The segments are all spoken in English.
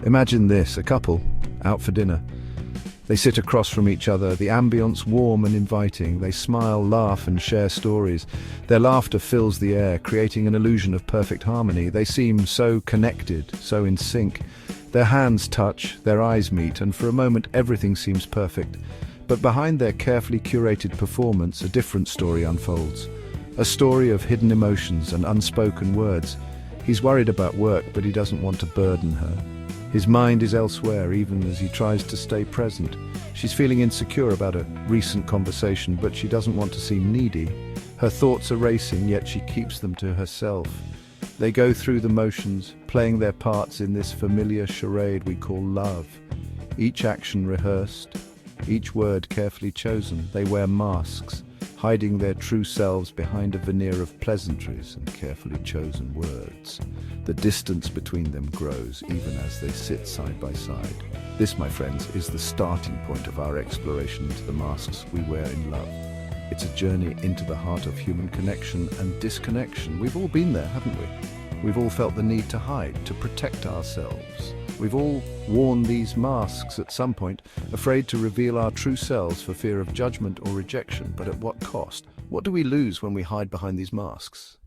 Imagine this, a couple, out for dinner. They sit across from each other, the ambience warm and inviting. They smile, laugh, and share stories. Their laughter fills the air, creating an illusion of perfect harmony. They seem so connected, so in sync. Their hands touch, their eyes meet, and for a moment everything seems perfect. But behind their carefully curated performance, a different story unfolds. A story of hidden emotions and unspoken words. He's worried about work, but he doesn't want to burden her. His mind is elsewhere, even as he tries to stay present. She's feeling insecure about a recent conversation, but she doesn't want to seem needy. Her thoughts are racing, yet she keeps them to herself. They go through the motions, playing their parts in this familiar charade we call love. Each action rehearsed, each word carefully chosen. They wear masks, hiding their true selves behind a veneer of pleasantries and carefully chosen words. The distance between them grows even as they sit side by side. This, my friends, is the starting point of our exploration into the masks we wear in love. It's a journey into the heart of human connection and disconnection. We've all been there, haven't we? We've all felt the need to hide, to protect ourselves. We've all worn these masks at some point, afraid to reveal our true selves for fear of judgment or rejection. But at what cost? What do we lose when we hide behind these masks?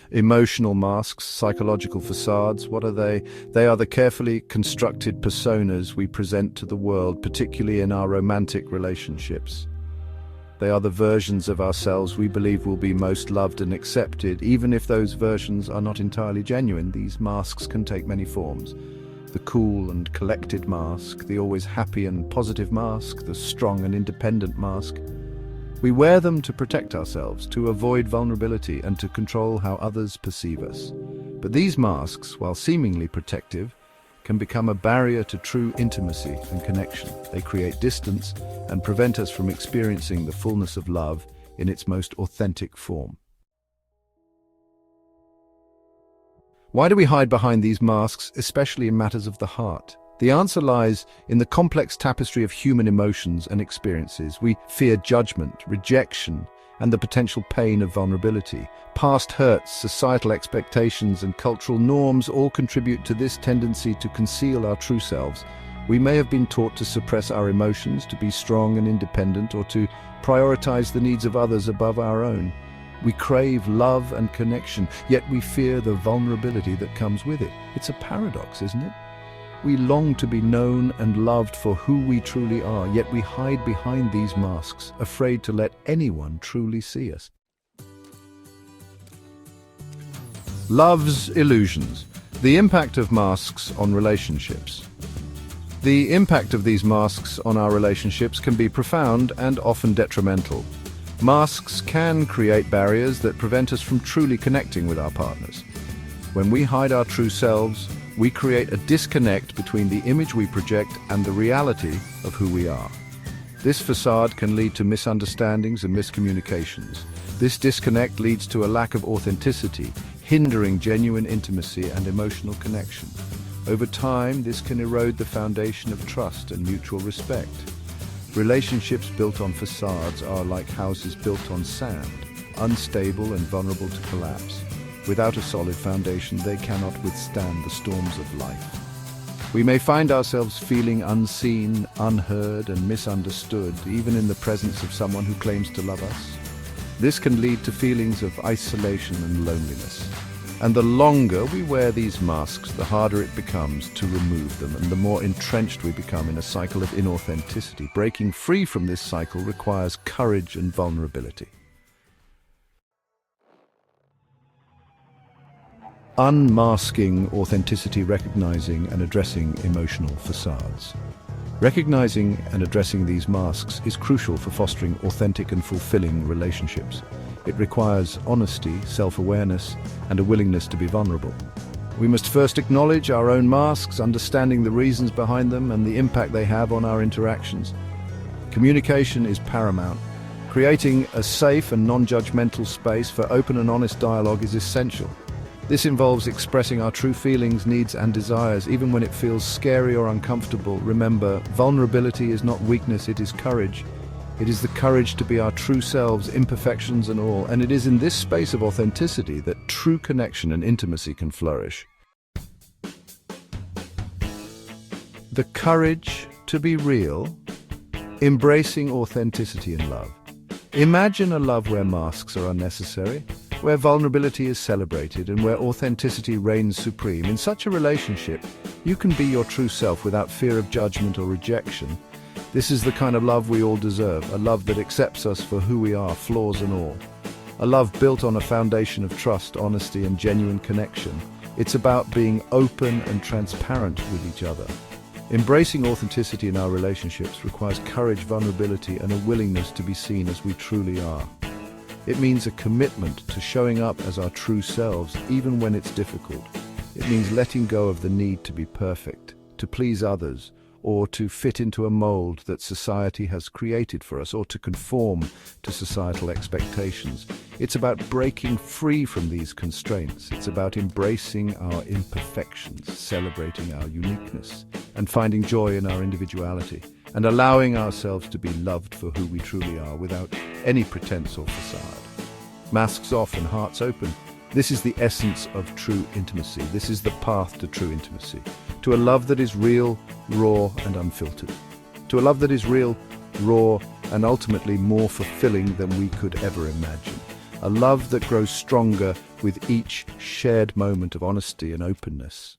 Emotional masks, psychological facades, what are they? They are the carefully constructed personas we present to the world, particularly in our romantic relationships. They are the versions of ourselves we believe will be most loved and accepted. Even if those versions are not entirely genuine, these masks can take many forms. The cool and collected mask, the always happy and positive mask, the strong and independent mask. We wear them to protect ourselves, to avoid vulnerability, and to control how others perceive us. But these masks, while seemingly protective, can become a barrier to true intimacy and connection. They create distance and prevent us from experiencing the fullness of love in its most authentic form. Why do we hide behind these masks, especially in matters of the heart? The answer lies in the complex tapestry of human emotions and experiences. We fear judgment, rejection, and the potential pain of vulnerability. Past hurts, societal expectations, and cultural norms all contribute to this tendency to conceal our true selves. We may have been taught to suppress our emotions, to be strong and independent, or to prioritize the needs of others above our own. We crave love and connection, yet we fear the vulnerability that comes with it. It's a paradox, isn't it? We long to be known and loved for who we truly are, yet we hide behind these masks, afraid to let anyone truly see us. Love's illusions. The impact of masks on relationships. The impact of these masks on our relationships can be profound and often detrimental. Masks can create barriers that prevent us from truly connecting with our partners. When we hide our true selves, we create a disconnect between the image we project and the reality of who we are. This facade can lead to misunderstandings and miscommunications. This disconnect leads to a lack of authenticity, hindering genuine intimacy and emotional connection. Over time, this can erode the foundation of trust and mutual respect. Relationships built on facades are like houses built on sand, unstable and vulnerable to collapse. Without a solid foundation, they cannot withstand the storms of life. We may find ourselves feeling unseen, unheard, and misunderstood, even in the presence of someone who claims to love us. This can lead to feelings of isolation and loneliness. And the longer we wear these masks, the harder it becomes to remove them, and the more entrenched we become in a cycle of inauthenticity. Breaking free from this cycle requires courage and vulnerability. Unmasking authenticity, recognizing and addressing emotional facades. Recognizing and addressing these masks is crucial for fostering authentic and fulfilling relationships. It requires honesty, self-awareness, and a willingness to be vulnerable. We must first acknowledge our own masks, understanding the reasons behind them and the impact they have on our interactions. Communication is paramount. Creating a safe and non-judgmental space for open and honest dialogue is essential. This involves expressing our true feelings, needs, and desires, even when it feels scary or uncomfortable. Remember, vulnerability is not weakness, it is courage. It is the courage to be our true selves, imperfections and all, and it is in this space of authenticity that true connection and intimacy can flourish. The courage to be real, embracing authenticity in love. Imagine a love where masks are unnecessary, where vulnerability is celebrated, and where authenticity reigns supreme. In such a relationship, you can be your true self without fear of judgment or rejection. This is the kind of love we all deserve, a love that accepts us for who we are, flaws and all. A love built on a foundation of trust, honesty, and genuine connection. It's about being open and transparent with each other. Embracing authenticity in our relationships requires courage, vulnerability, and a willingness to be seen as we truly are. It means a commitment to showing up as our true selves, even when it's difficult. It means letting go of the need to be perfect, to please others, or to fit into a mold that society has created for us, or to conform to societal expectations. It's about breaking free from these constraints. It's about embracing our imperfections, celebrating our uniqueness, and finding joy in our individuality, and allowing ourselves to be loved for who we truly are without any pretense or facade. Masks off and hearts open. This is the essence of true intimacy. This is the path to true intimacy. To a love that is real, raw, and unfiltered. To a love that is real, raw, and ultimately more fulfilling than we could ever imagine. A love that grows stronger with each shared moment of honesty and openness.